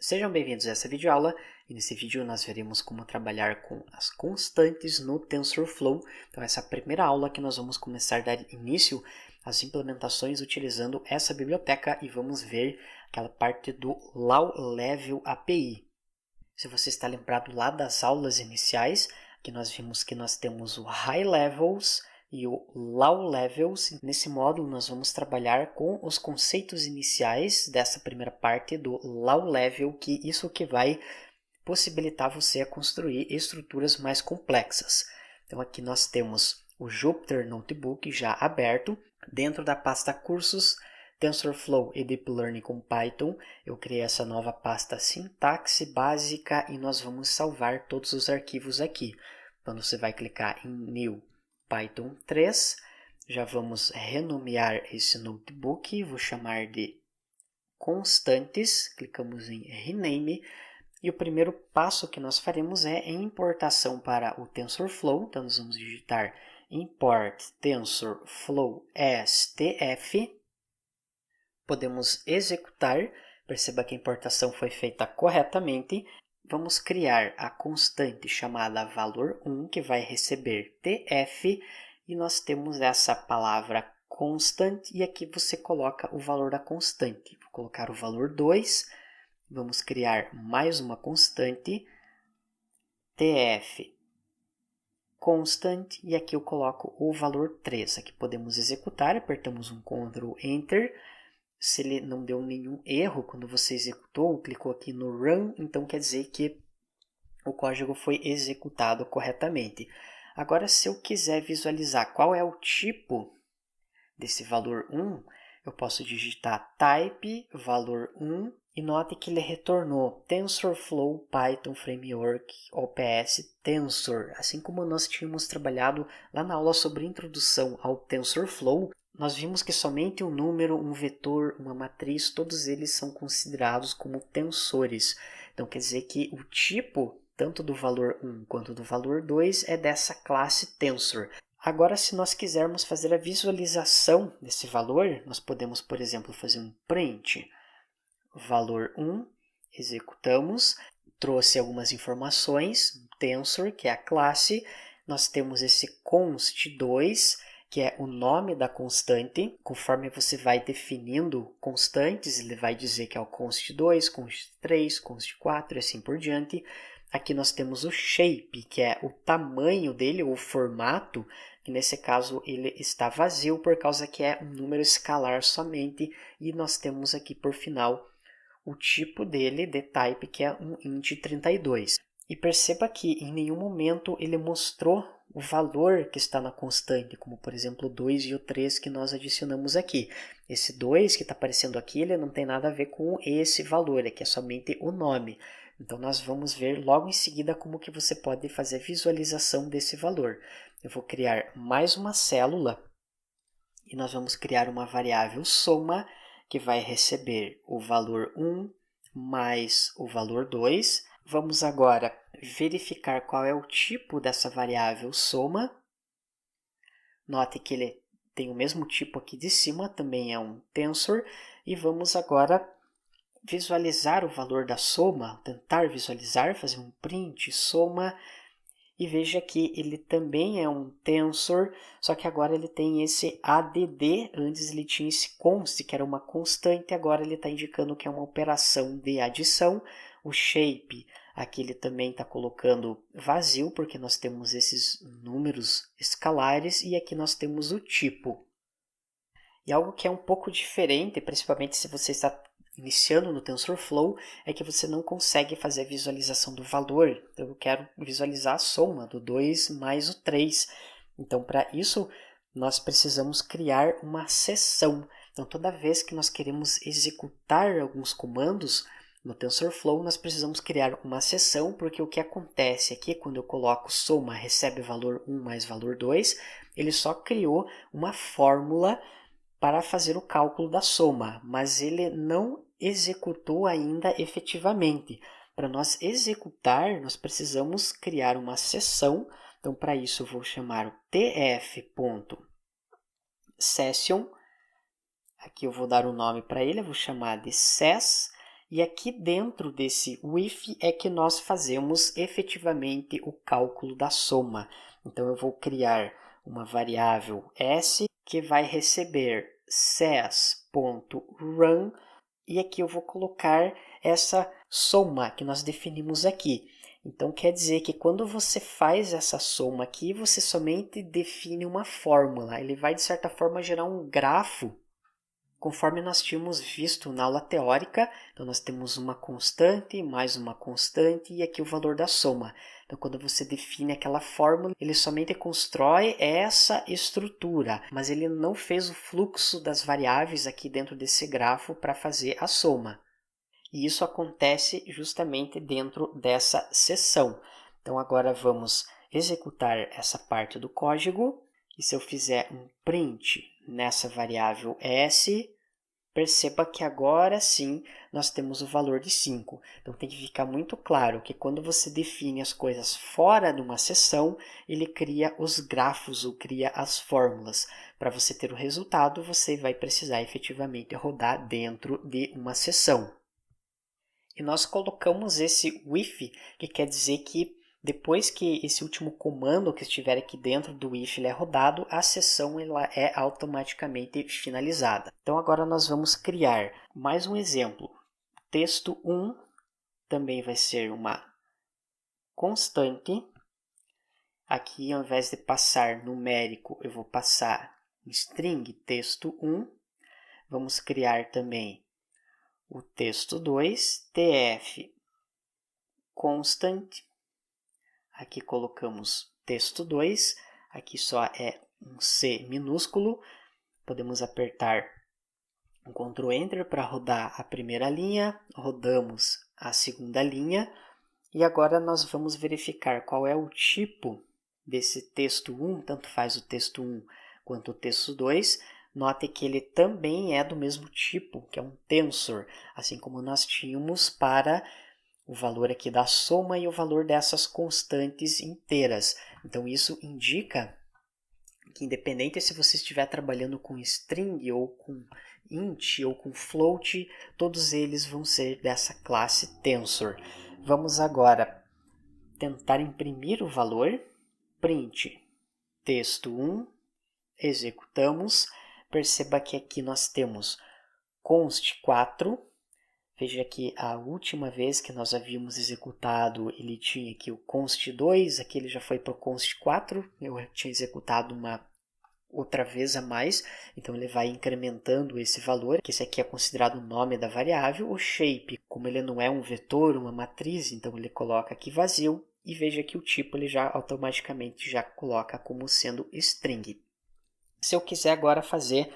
Sejam bem-vindos a essa videoaula e nesse vídeo nós veremos como trabalhar com as constantes no TensorFlow. Então essa é a primeira aula que nós vamos começar a dar início às implementações utilizando essa biblioteca e vamos ver aquela parte do Low Level API. Se você está lembrado lá das aulas iniciais, que nós vimos que nós temos o High Levels e o Low Levels. Nesse módulo nós vamos trabalhar com os conceitos iniciais dessa primeira parte do Low Level, que isso que vai possibilitar você a construir estruturas mais complexas. Então aqui nós temos o Jupyter Notebook já aberto, dentro da pasta cursos, TensorFlow e Deep Learning com Python. Eu criei essa nova pasta sintaxe básica e nós vamos salvar todos os arquivos aqui. Então você vai clicar em New Python 3, já vamos renomear esse notebook, vou chamar de constantes, clicamos em Rename, e o primeiro passo que nós faremos é a importação para o TensorFlow, então nós vamos digitar import TensorFlow STF, podemos executar, perceba que a importação foi feita corretamente. Vamos criar a constante chamada valor1, que vai receber TF, e nós temos essa palavra constante, e aqui você coloca o valor da constante. Vou colocar o valor 2, vamos criar mais uma constante, TF constante, e aqui eu coloco o valor 3. Aqui podemos executar, apertamos um Ctrl Enter. Se ele não deu nenhum erro quando você executou, clicou aqui no Run, então quer dizer que o código foi executado corretamente. Agora, se eu quiser visualizar qual é o tipo desse valor 1, eu posso digitar type valor 1 e note que ele retornou TensorFlow Python Framework OPS Tensor. Assim como nós tínhamos trabalhado lá na aula sobre introdução ao TensorFlow, nós vimos que somente um número, um vetor, uma matriz, todos eles são considerados como tensores. Então quer dizer que o tipo, tanto do valor 1 quanto do valor 2, é dessa classe tensor. Agora, se nós quisermos fazer a visualização desse valor, nós podemos, por exemplo, fazer um print valor 1, executamos, trouxe algumas informações, tensor, que é a classe, nós temos esse const2, que é o nome da constante. Conforme você vai definindo constantes, ele vai dizer que é o const2, const3, const4 e assim por diante. Aqui nós temos o shape, que é o tamanho dele, ou o formato, que nesse caso ele está vazio por causa que é um número escalar somente. E nós temos aqui por final o tipo dele, de type, que é um int 32. E perceba que em nenhum momento ele mostrou o valor que está na constante, como por exemplo o 2 e o 3 que nós adicionamos aqui. Esse 2 que está aparecendo aqui, ele não tem nada a ver com esse valor, aqui é somente o nome. Então nós vamos ver logo em seguida como que você pode fazer a visualização desse valor. Eu vou criar mais uma célula e nós vamos criar uma variável soma que vai receber o valor 1 mais o valor 2. Vamos agora verificar qual é o tipo dessa variável soma. Note que ele tem o mesmo tipo aqui de cima, também é um tensor. E vamos agora visualizar o valor da soma, tentar visualizar, fazer um print soma. E veja que ele também é um tensor, só que agora ele tem esse ADD, antes ele tinha esse const, que era uma constante, agora ele está indicando que é uma operação de adição. O shape, aqui ele também está colocando vazio, porque nós temos esses números escalares, e aqui nós temos o tipo. E algo que é um pouco diferente, principalmente se você está iniciando no TensorFlow, é que você não consegue fazer a visualização do valor. Então, eu quero visualizar a soma do 2 mais o 3. Então, para isso, nós precisamos criar uma seção. Então, toda vez que nós queremos executar alguns comandos no TensorFlow, nós precisamos criar uma seção, porque o que acontece aqui, quando eu coloco soma recebe valor 1 mais valor 2, ele só criou uma fórmula para fazer o cálculo da soma, mas ele não executou ainda efetivamente. Para nós executar, nós precisamos criar uma seção. Então, para isso, eu vou chamar o tf.session. Aqui eu vou dar um nome para ele, eu vou chamar de ses. E aqui dentro desse if é que nós fazemos efetivamente o cálculo da soma. Então, eu vou criar uma variável s que vai receber ses.run e aqui eu vou colocar essa soma que nós definimos aqui. Então, quer dizer que quando você faz essa soma aqui, você somente define uma fórmula. Ele vai, de certa forma, gerar um grafo, conforme nós tínhamos visto na aula teórica. Então, nós temos uma constante, mais uma constante e aqui o valor da soma. Então, quando você define aquela fórmula, ele somente constrói essa estrutura, mas ele não fez o fluxo das variáveis aqui dentro desse grafo para fazer a soma. E isso acontece justamente dentro dessa seção. Então, agora vamos executar essa parte do código. E se eu fizer um print nessa variável s, perceba que agora sim nós temos o valor de 5. Então, tem que ficar muito claro que quando você define as coisas fora de uma seção, ele cria os grafos ou cria as fórmulas. Para você ter o resultado, você vai precisar efetivamente rodar dentro de uma seção. E nós colocamos esse if, que quer dizer que depois que esse último comando que estiver aqui dentro do if ele é rodado, a sessão ela é automaticamente finalizada. Então agora nós vamos criar mais um exemplo. Texto 1 também vai ser uma constante. Aqui, ao invés de passar numérico, eu vou passar string texto 1. Vamos criar também o texto 2, tf constant, aqui colocamos texto 2, aqui só é um C minúsculo, podemos apertar um Ctrl Enter para rodar a primeira linha, rodamos a segunda linha, e agora nós vamos verificar qual é o tipo desse texto 1, tanto faz o texto 1 quanto o texto 2, note que ele também é do mesmo tipo, que é um tensor, assim como nós tínhamos para o valor aqui da soma e o valor dessas constantes inteiras. Então, isso indica que, independente se você estiver trabalhando com string ou com int ou com float, todos eles vão ser dessa classe tensor. Vamos agora tentar imprimir o valor. Print texto 1, executamos. Perceba que aqui nós temos const 4. Veja que a última vez que nós havíamos executado, ele tinha aqui o const 2, aqui ele já foi para o const 4. Eu tinha executado uma outra vez a mais, então ele vai incrementando esse valor, que esse aqui é considerado o nome da variável. O shape, como ele não é um vetor, uma matriz, então ele coloca aqui vazio. E veja que o tipo ele já automaticamente já coloca como sendo string. Se eu quiser agora fazer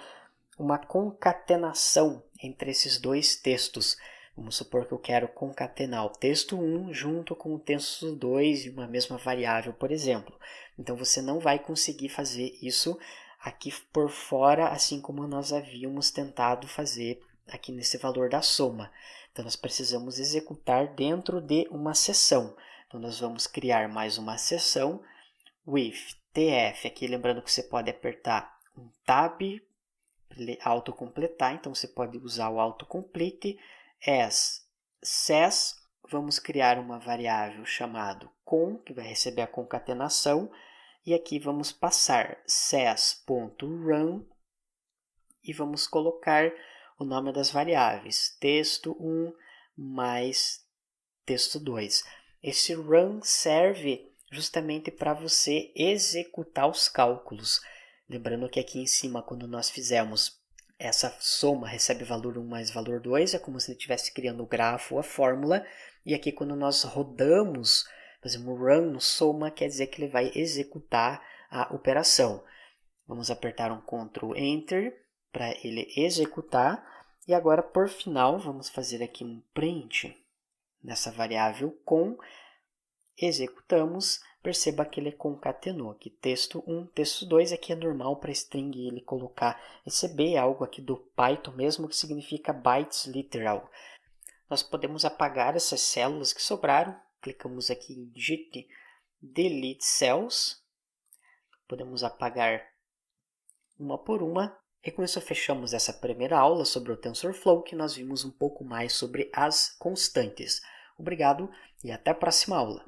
uma concatenação entre esses dois textos, vamos supor que eu quero concatenar o texto 1 junto com o texto 2 em uma mesma variável, por exemplo. Então, você não vai conseguir fazer isso aqui por fora, assim como nós havíamos tentado fazer aqui nesse valor da soma. Então, nós precisamos executar dentro de uma seção. Então, nós vamos criar mais uma seção, with tf, aqui lembrando que você pode apertar um tab para ele autocompletar, então você pode usar o autocomplete, as ses, vamos criar uma variável chamada com, que vai receber a concatenação, e aqui vamos passar ses.run e vamos colocar o nome das variáveis, texto 1 mais texto 2. Esse run serve justamente para você executar os cálculos. Lembrando que aqui em cima, quando nós fizemos essa soma, recebe valor 1 mais valor 2, é como se ele estivesse criando o grafo, a fórmula. E aqui, quando nós rodamos, fazemos run no soma, quer dizer que ele vai executar a operação. Vamos apertar um Ctrl Enter para ele executar. E agora, por final, vamos fazer aqui um print nessa variável com, executamos, perceba que ele concatenou aqui texto 1, texto 2, aqui é normal para string ele colocar esse B, é algo aqui do Python mesmo, que significa bytes literal. Nós podemos apagar essas células que sobraram, clicamos aqui em Git, Delete Cells, podemos apagar uma por uma, E com isso fechamos essa primeira aula sobre o TensorFlow, que nós vimos um pouco mais sobre as constantes. Obrigado e até a próxima aula.